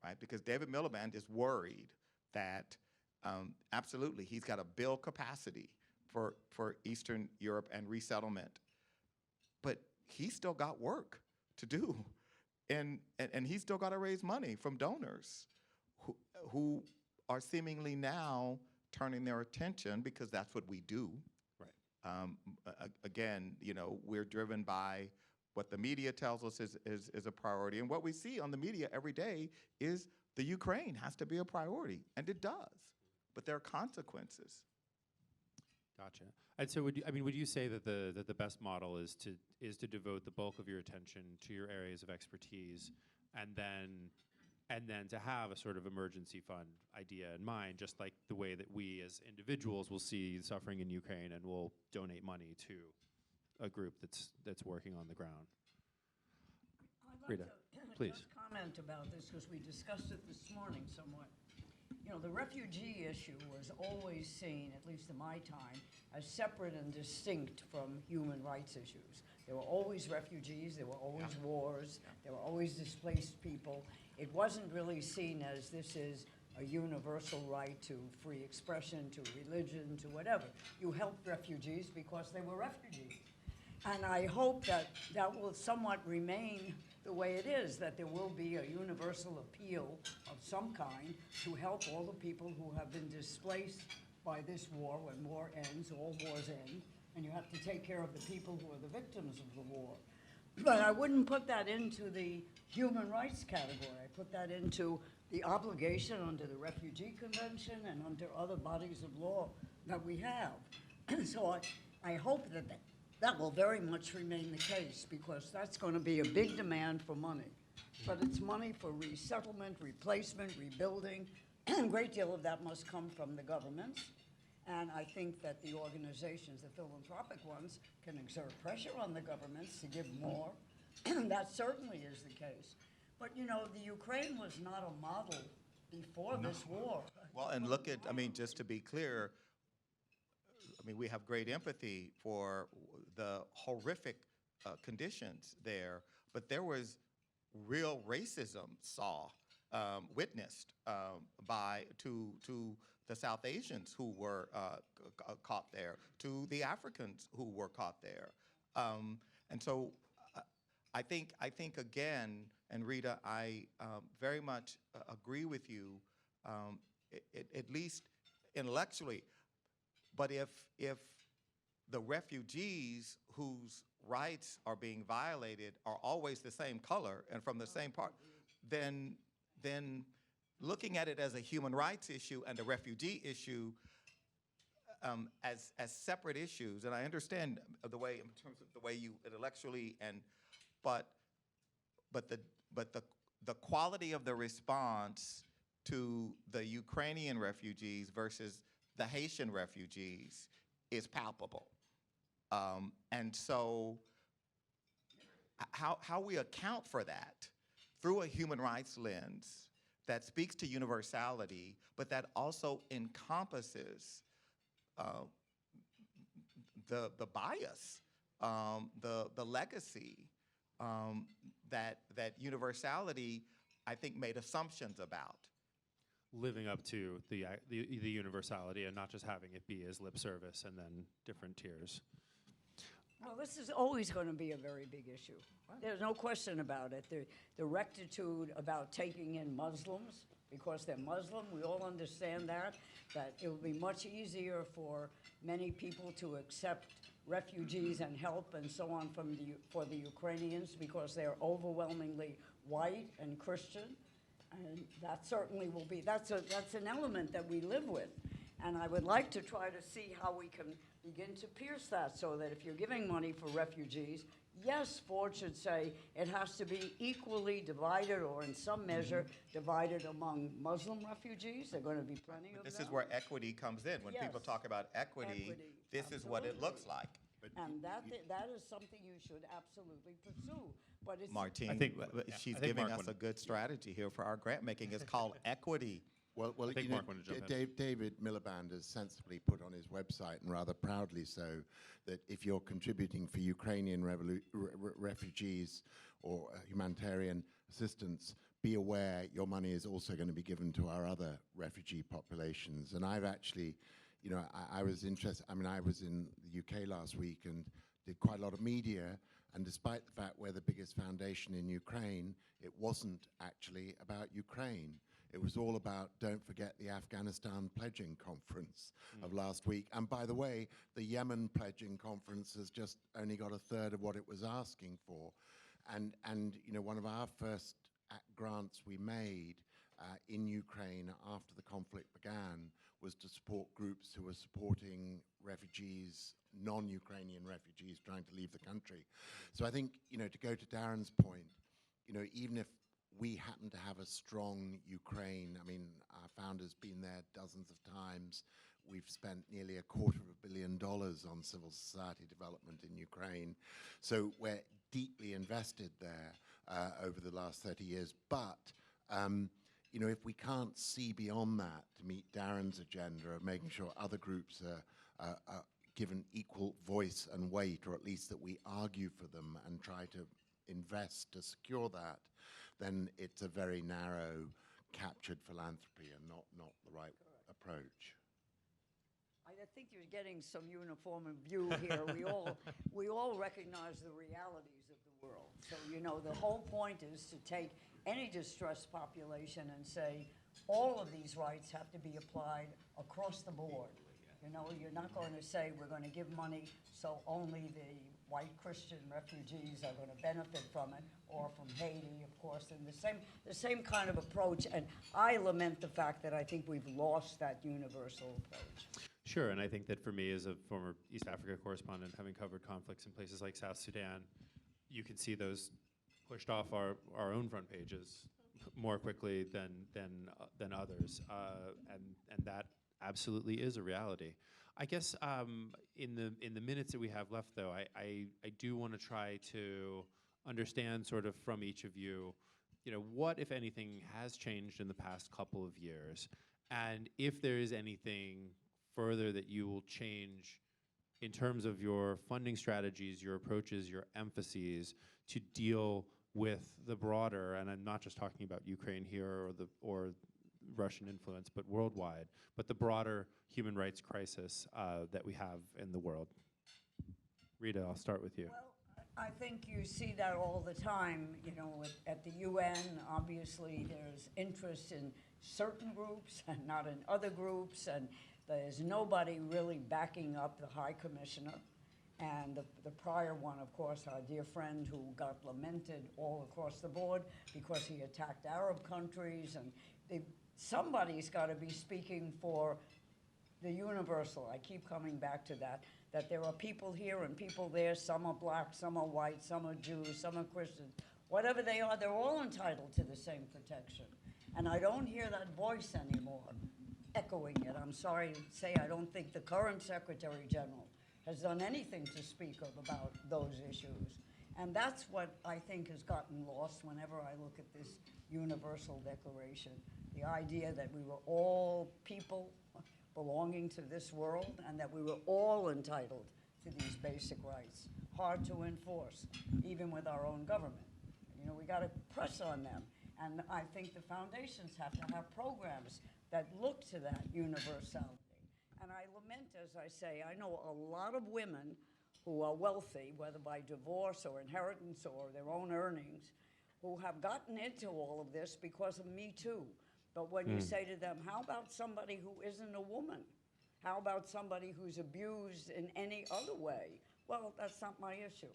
right? Because David Miliband is worried that absolutely he's got to build capacity for Eastern Europe and resettlement, but he's still got work to do, and he's still got to raise money from donors who are seemingly now turning their attention, because that's what we do. Right. Again, you know, we're driven by what the media tells us is a priority, and what we see on the media every day is the Ukraine has to be a priority, and it does, but there are consequences. Gotcha. And so, would you say that the best model is to devote the bulk of your attention to your areas of expertise, and then to have a sort of emergency fund idea in mind, just like the way that we as individuals will see suffering in Ukraine and will donate money to a group that's working on the ground? I'd like Rita, to please. just comment about this because we discussed it this morning somewhat. you know, the refugee issue was always seen, at least in my time, as separate and distinct from human rights issues. There were always refugees, there were always wars, there were always displaced people. It wasn't really seen as this is a universal right to free expression, to religion, to whatever. You helped refugees because they were refugees. And I hope that that will somewhat remain the way it is, that there will be a universal appeal of some kind to help all the people who have been displaced by this war. When war ends, all wars end, and you have to take care of the people who are the victims of the war. But I wouldn't put that into the human rights category. I put that into the obligation under the Refugee Convention and under other bodies of law that we have. So I hope that that will very much remain the case, because that's going to be a big demand for money. But it's money for resettlement, replacement, rebuilding, and a great deal of that must come from the governments. And I think that the organizations, the philanthropic ones, can exert pressure on the governments to give more. That certainly is the case. But, you know, the Ukraine was not a model before this war. Well, and look at, I mean, just to be clear, I mean, we have great empathy for the horrific conditions there, but there was real racism witnessed to the South Asians who were caught there, to the Africans who were caught there, and so I think again, and Rita, I very much agree with you, at least intellectually. But if the refugees whose rights are being violated are always the same color and from the same part, then looking at it as a human rights issue and a refugee issue as separate issues, and I understand the way, in terms of the way you intellectually, but the quality of the response to the Ukrainian refugees versus the Haitian refugees is palpable. And so how we account for that through a human rights lens that speaks to universality, but that also encompasses the bias, the legacy, that universality, I think, made assumptions about. Living up to the universality and not just having it be as lip service and then different tiers. Well, this is always going to be a very big issue. There's no question about it. The rectitude about taking in Muslims, because they're Muslim, we all understand that it will be much easier for many people to accept refugees and help and so on for the Ukrainians, because they're overwhelmingly white and Christian. And that certainly will be, that's an element that we live with. And I would like to try to see how we can begin to pierce that, so that if you're giving money for refugees, yes, Ford should say it has to be equally divided, or in some measure divided among Muslim refugees. There are going to be plenty of them. This is where equity comes in. When people Yes. talk about equity, this is what it looks like. And that is something you should absolutely pursue. But it's Martine, I think- she's I think giving Mark us a wanted- good strategy here for our grant making. It's called equity. Well, I think you know, Mark wanted to jump in. David Miliband has sensibly put on his website, and rather proudly so, that if you're contributing for Ukrainian refugees or humanitarian assistance, be aware your money is also going to be given to our other refugee populations. And I've actually, you know, I was interested, I mean, I was in the UK last week and did quite a lot of media, and despite the fact we're the biggest foundation in Ukraine, it wasn't actually about Ukraine. It was all about, don't forget the Afghanistan pledging conference of last week. And by the way, the Yemen pledging conference has just only got a third of what it was asking for. And you know, one of our first grants we made in Ukraine after the conflict began was to support groups who were supporting refugees, non-Ukrainian refugees trying to leave the country. So I think, you know, to go to Darren's point, you know, even if we happen to have a strong Ukraine, I mean, our founder's been there dozens of times. We've spent nearly $250 million on civil society development in Ukraine. So we're deeply invested there over the last 30 years. But, you know, if we can't see beyond that to meet Darren's agenda of making sure other groups are given equal voice and weight, or at least that we argue for them and try to invest to secure that, then it's a very narrow, captured philanthropy and not the right approach. I think you're getting some uniform view here. We all recognize the realities of the world. So, you know, the whole point is to take any distressed population and say, all of these rights have to be applied across the board. You know, you're not going to say we're going to give money so only the white Christian refugees are going to benefit from it, or from Haiti, of course, and the same kind of approach. And I lament the fact that I think we've lost that universal approach. Sure, and I think that for me as a former East Africa correspondent, having covered conflicts in places like South Sudan, you can see those pushed off our own front pages more quickly than others, and that absolutely is a reality. I guess in the minutes that we have left, though, I do want to try to understand sort of from each of you, you know, what, if anything, has changed in the past couple of years, and if there is anything further that you will change in terms of your funding strategies, your approaches, your emphases to deal with the broader, and I'm not just talking about Ukraine here or Russian influence, but worldwide, but the broader human rights crisis that we have in the world. Rita, I'll start with you. Well, I think you see that all the time, you know, at the UN, obviously there's interest in certain groups and not in other groups, and there's nobody really backing up the High Commissioner. And the prior one, of course, our dear friend who got lamented all across the board because he attacked Arab countries, and somebody's got to be speaking for the universal. I keep coming back to that there are people here and people there. Some are black, some are white, some are Jews, some are Christians. Whatever they are, they're all entitled to the same protection. And I don't hear that voice anymore echoing it. I'm sorry to say I don't think the current Secretary General has done anything to speak of about those issues. And that's what I think has gotten lost whenever I look at this Universal Declaration. The idea that we were all people belonging to this world and that we were all entitled to these basic rights. Hard to enforce, even with our own government. You know, we got to press on them. And I think the foundations have to have programs that look to that universality. And I lament, as I say, I know a lot of women who are wealthy, whether by divorce or inheritance or their own earnings, who have gotten into all of this because of Me Too. But when you say to them, how about somebody who isn't a woman? How about somebody who's abused in any other way? Well, that's not my issue.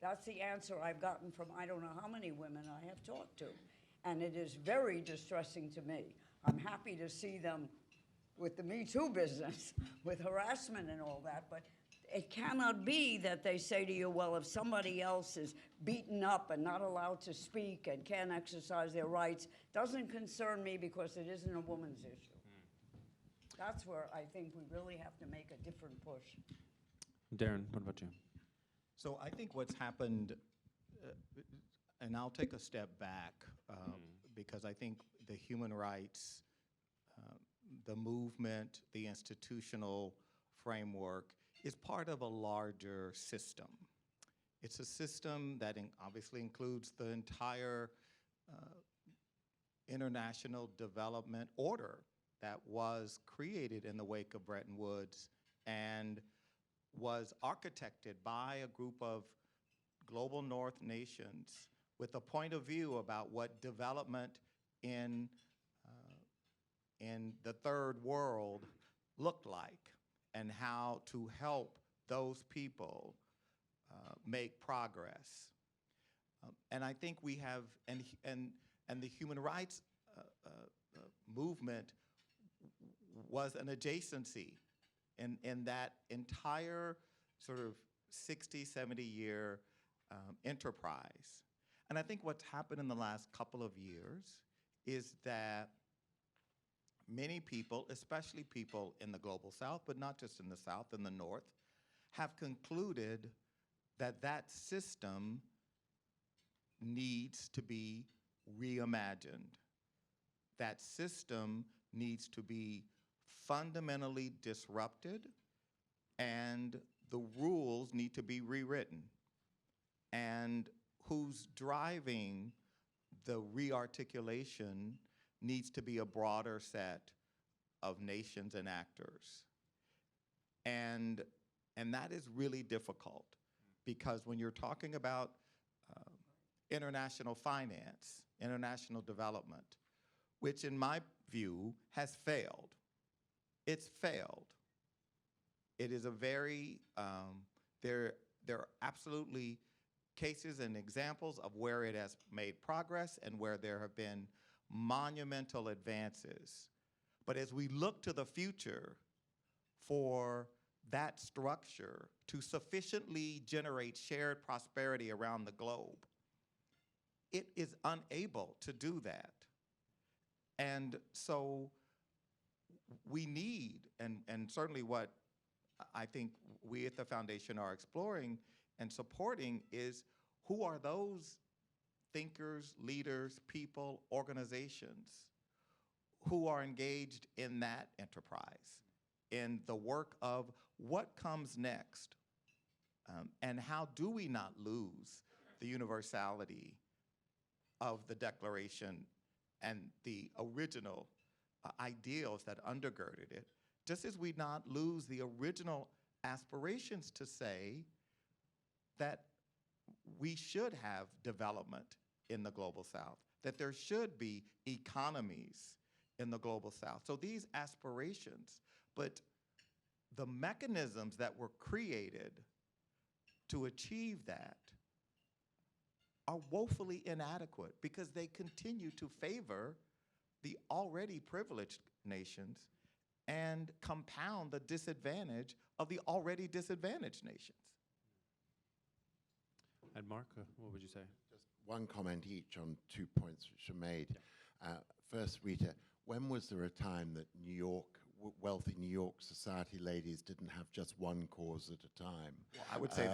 That's the answer I've gotten from I don't know how many women I have talked to. And it is very distressing to me. I'm happy to see them with the Me Too business, with harassment and all that, but it cannot be that they say to you, well, if somebody else is beaten up and not allowed to speak and can't exercise their rights, doesn't concern me because it isn't a woman's issue. That's where I think we really have to make a different push. Darren, what about you? So I think what's happened, and I'll take a step back, because I think the human rights, the movement, the institutional framework is part of a larger system. It's a system that obviously includes the entire international development order that was created in the wake of Bretton Woods and was architected by a group of global North nations with a point of view about what development in the third world looked like and how to help those people make progress. And I think we have, and the human rights movement was an adjacency in that entire sort of 60, 70-year enterprise. And I think what's happened in the last couple of years is that many people, especially people in the global South, but not just in the South, in the North, have concluded that that system needs to be reimagined. that system needs to be fundamentally disrupted, and the rules need to be rewritten. And who's driving the rearticulation needs to be a broader set of nations and actors. And that is really difficult, because when you're talking about international finance, international development, which in my view has failed. It's failed. It is a very, there are absolutely cases and examples of where it has made progress and where there have been monumental advances. But as we look to the future for that structure to sufficiently generate shared prosperity around the globe, it is unable to do that. And so we need, and certainly what I think we at the foundation are exploring and supporting, is who are those thinkers, leaders, people, organizations who are engaged in that enterprise, in the work of what comes next, and how do we not lose the universality of the Declaration and the original ideals that undergirded it, just as we not lose the original aspirations to say that we should have development in the Global South, that there should be economies in the Global South. So these aspirations, but the mechanisms that were created to achieve that are woefully inadequate, because they continue to favor the already privileged nations and compound the disadvantage of the already disadvantaged nations. And Mark, what would you say? Just one comment each on 2 points which are made. First, Rita, when was there a time that wealthy New York society ladies didn't have just one cause at a time? Well, I would say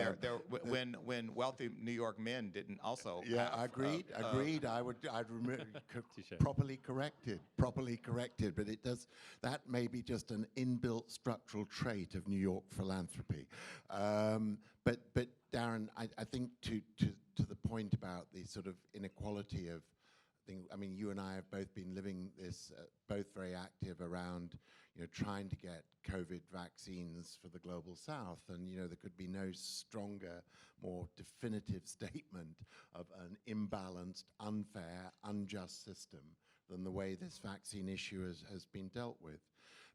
when wealthy New York men didn't also. Yeah, have, agreed. I'd properly corrected. But it does. That may be just an inbuilt structural trait of New York philanthropy. But Darren, I think to the point about the sort of inequality of things. I mean, you and I have both been living this, both very active around, trying to get COVID vaccines for the Global South. And, there could be no stronger, more definitive statement of an imbalanced, unfair, unjust system than the way this vaccine issue has been dealt with.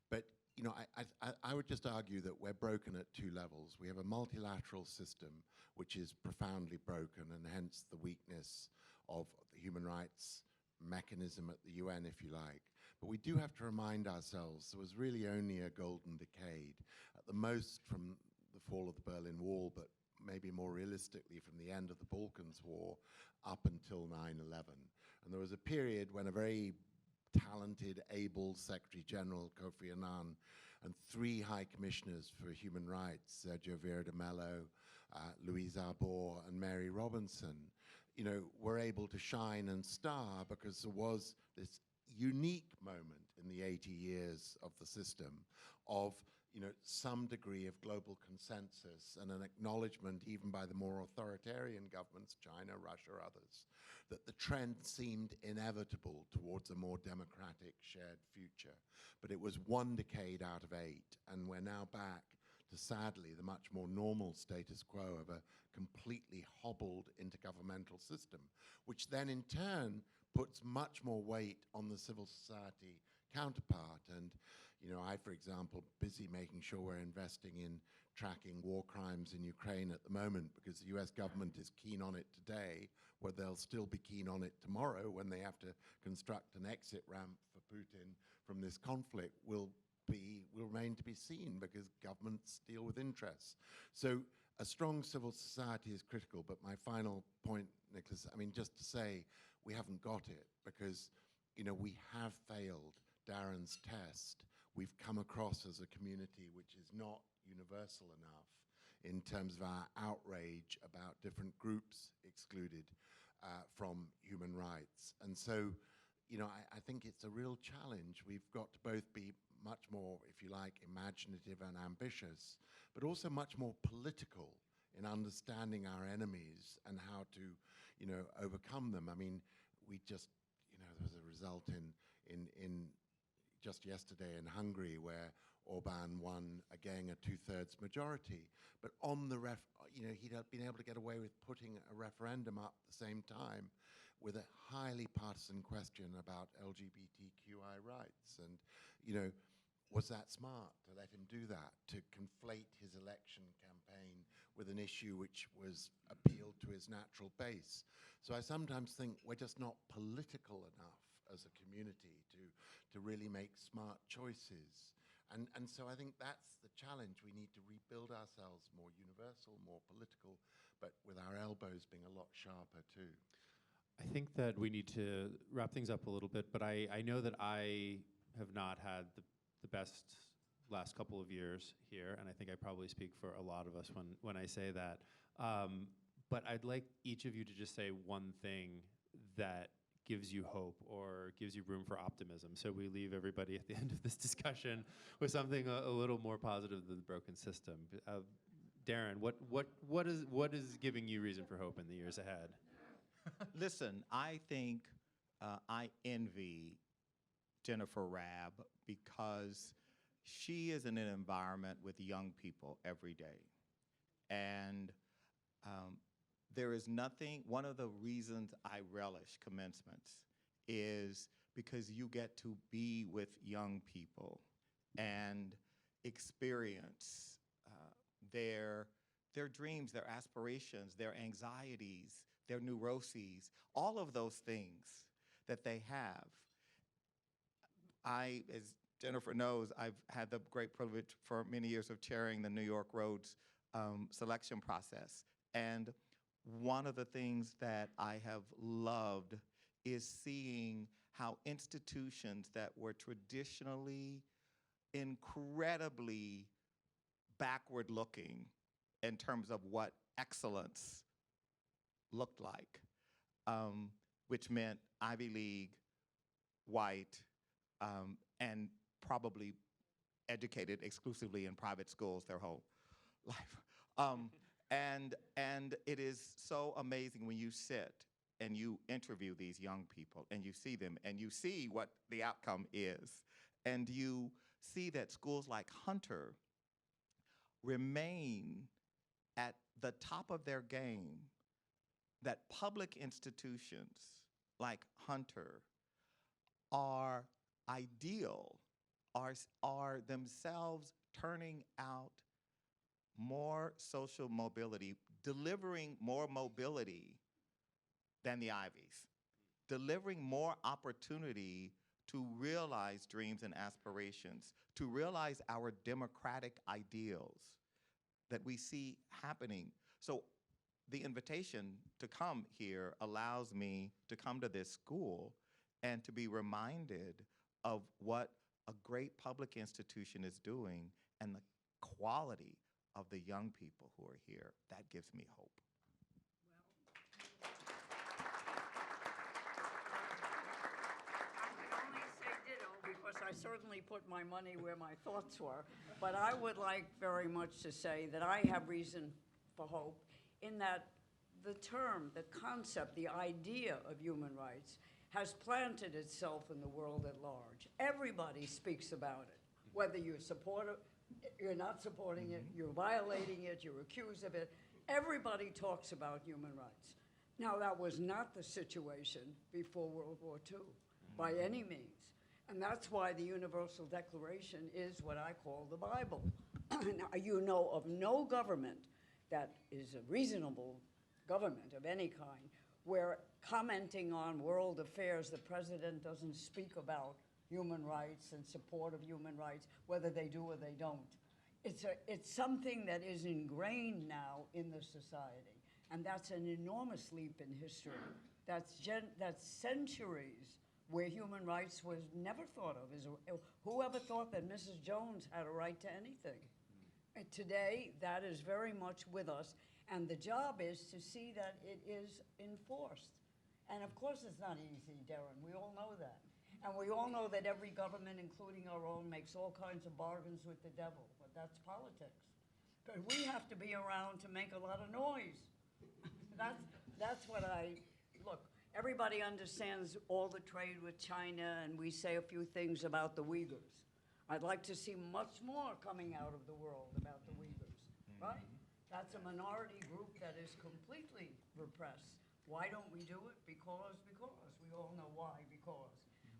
But, I would just argue that we're broken at two levels. We have a multilateral system which is profoundly broken, and hence the weakness of the human rights mechanism at the UN, if you like. But we do have to remind ourselves there was really only a golden decade, at the most from the fall of the Berlin Wall, but maybe more realistically from the end of the Balkans War up until 9/11. And there was a period when a very talented, able Secretary General, Kofi Annan, and 3 high commissioners for human rights, Sergio Vieira de Mello, Louise Arbour, and Mary Robinson, were able to shine and star because there was this unique moment in the 80 years of the system of, some degree of global consensus and an acknowledgement, even by the more authoritarian governments, China, Russia, others, that the trend seemed inevitable towards a more democratic shared future. But it was 1 decade out of 8, and we're now back to, sadly, the much more normal status quo of a completely hobbled intergovernmental system, which then in turn puts much more weight on the civil society counterpart. And, I, for example, busy making sure we're investing in tracking war crimes in Ukraine at the moment, because the US government is keen on it today, where they'll still be keen on it tomorrow when they have to construct an exit ramp for Putin from this conflict will remain to be seen, because governments deal with interests. So a strong civil society is critical. But my final point, Nicholas, just to say we haven't got it, because, we have failed Darren's test. We've come across as a community which is not universal enough in terms of our outrage about different groups excluded from human rights. And so, I think it's a real challenge. We've got to both be much more, if you like, imaginative and ambitious, but also much more political in understanding our enemies and how to, overcome them. I mean, we just, there was a result in just yesterday in Hungary where Orban won again a 2/3 majority. But on the he'd have been able to get away with putting a referendum up at the same time with a highly partisan question about LGBTQI rights. And, was that smart to let him do that, to conflate his election campaign with an issue which was appealed to his natural base? So I sometimes think we're just not political enough as a community to really make smart choices. And so I think that's the challenge. We need to rebuild ourselves more universal, more political, but with our elbows being a lot sharper too. I think that we need to wrap things up a little bit, but I know that I have not had the best last couple of years here, and I think I probably speak for a lot of us when I say that. But I'd like each of you to just say one thing that gives you hope or gives you room for optimism, so we leave everybody at the end of this discussion with something a little more positive than the broken system. Darren, what is giving you reason for hope in the years ahead? Listen, I think I envy Jennifer Rabb because she is in an environment with young people every day. And there is nothing, one of the reasons I relish commencements is because you get to be with young people and experience their dreams, their aspirations, their anxieties, their neuroses, all of those things that they have. As Jennifer knows, I've had the great privilege for many years of chairing the New York Roads selection process. And one of the things that I have loved is seeing how institutions that were traditionally incredibly backward-looking in terms of what excellence looked like, which meant Ivy League, white, and probably educated exclusively in private schools their whole life. And it is so amazing when you sit and you interview these young people and you see them and you see what the outcome is. And you see that schools like Hunter remain at the top of their game, that public institutions like Hunter are ideal, are themselves turning out more social mobility, delivering more mobility than the Ivies, delivering more opportunity to realize dreams and aspirations, to realize our democratic ideals that we see happening. So the invitation to come here allows me to come to this school and to be reminded of what a great public institution is doing and the quality of the young people who are here. That gives me hope. I can only say ditto because I certainly put my money where my thoughts were. But I would like very much to say that I have reason for hope in that the term, the concept, the idea of human rights has planted itself in the world at large. Everybody speaks about it, whether you support it, you're not supporting it, you're violating it, you're accused of it. Everybody talks about human rights. Now, that was not the situation before World War II, by any means. And that's why the Universal Declaration is what I call the Bible. Now, you know of no government that is a reasonable government of any kind where commenting on world affairs, the president doesn't speak about human rights and support of human rights, whether they do or they don't. It's something that is ingrained now in the society, and that's an enormous leap in history. That's centuries where human rights was never thought of. Whoever thought that Mrs. Jones had a right to anything? And today, that is very much with us, and the job is to see that it is enforced. And of course it's not easy, Darren. We all know that. And we all know that every government, including our own, makes all kinds of bargains with the devil. But that's politics. But we have to be around to make a lot of noise. That's what look, everybody understands all the trade with China, and we say a few things about the Uyghurs. I'd like to see much more coming out of the world about the Uyghurs, right? That's a minority group that is completely repressed. Why don't we do it? Because. We all know why, because.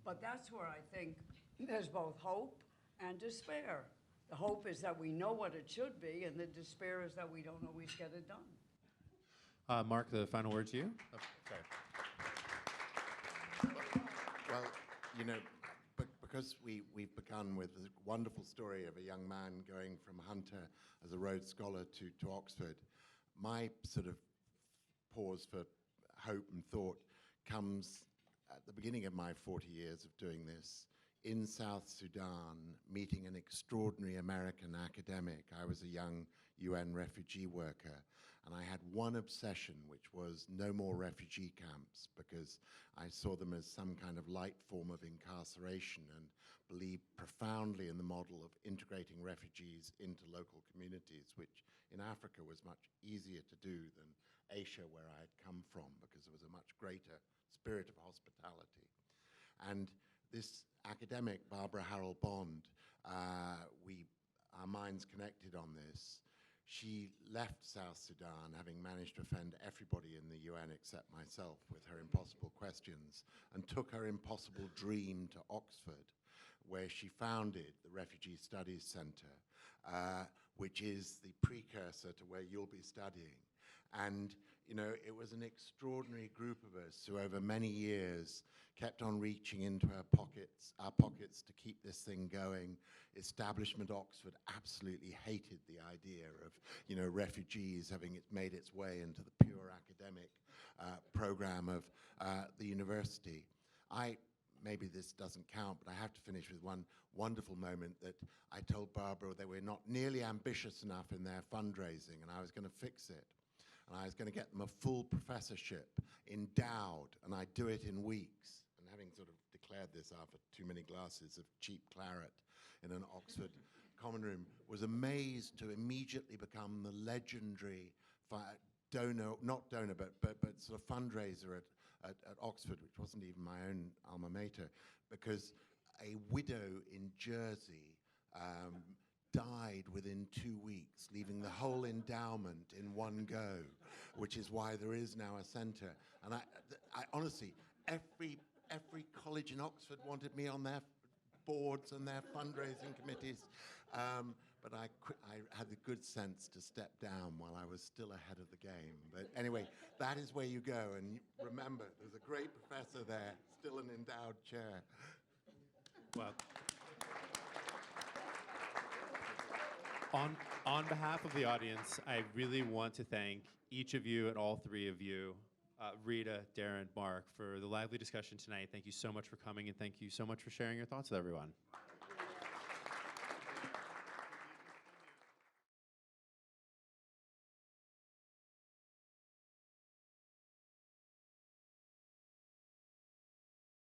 But that's where I think there's both hope and despair. The hope is that we know what it should be, and the despair is that we don't always get it done. Mark, the final word to you. Oh, sorry. Well, you know, because we've begun with a wonderful story of a young man going from Hunter as a Rhodes Scholar to Oxford, my sort of pause for hope and thought comes at the beginning of my 40 years of doing this in South Sudan, meeting an extraordinary American academic. I was a young UN refugee worker, and I had one obsession, which was no more refugee camps, because I saw them as some kind of light form of incarceration and believed profoundly in the model of integrating refugees into local communities, which in Africa was much easier to do than Asia, where I had come from, because there was a much greater spirit of hospitality. And this academic, Barbara Harrell Bond, our minds connected on this. She left South Sudan, having managed to offend everybody in the UN except myself with her impossible questions, and took her impossible dream to Oxford, where she founded the Refugee Studies Center, which is the precursor to where you'll be studying. And, you know, it was an extraordinary group of us who over many years kept on reaching into our pockets to keep this thing going. Establishment Oxford absolutely hated the idea of, you know, refugees having made its way into the pure academic program of the university. Maybe this doesn't count, but I have to finish with one wonderful moment that I told Barbara they were not nearly ambitious enough in their fundraising, and I was going to fix it. And I was going to get them a full professorship, endowed, and I'd do it in weeks. And having sort of declared this after too many glasses of cheap claret in an Oxford common room, was amazed to immediately become the legendary donor, not donor, but sort of fundraiser at Oxford, which wasn't even my own alma mater, because a widow in Jersey died within 2 weeks, leaving the whole endowment in one go, which is why there is now a centre. And I honestly, every college in Oxford wanted me on their boards and their fundraising committees, but I had the good sense to step down while I was still ahead of the game. But anyway, that is where you go, and remember, there's a great professor there, still an endowed chair. Well, on behalf of the audience, I really want to thank each of you and all three of you, Rita, Darren, Mark, for the lively discussion tonight. Thank you so much for coming, and thank you so much for sharing your thoughts with everyone.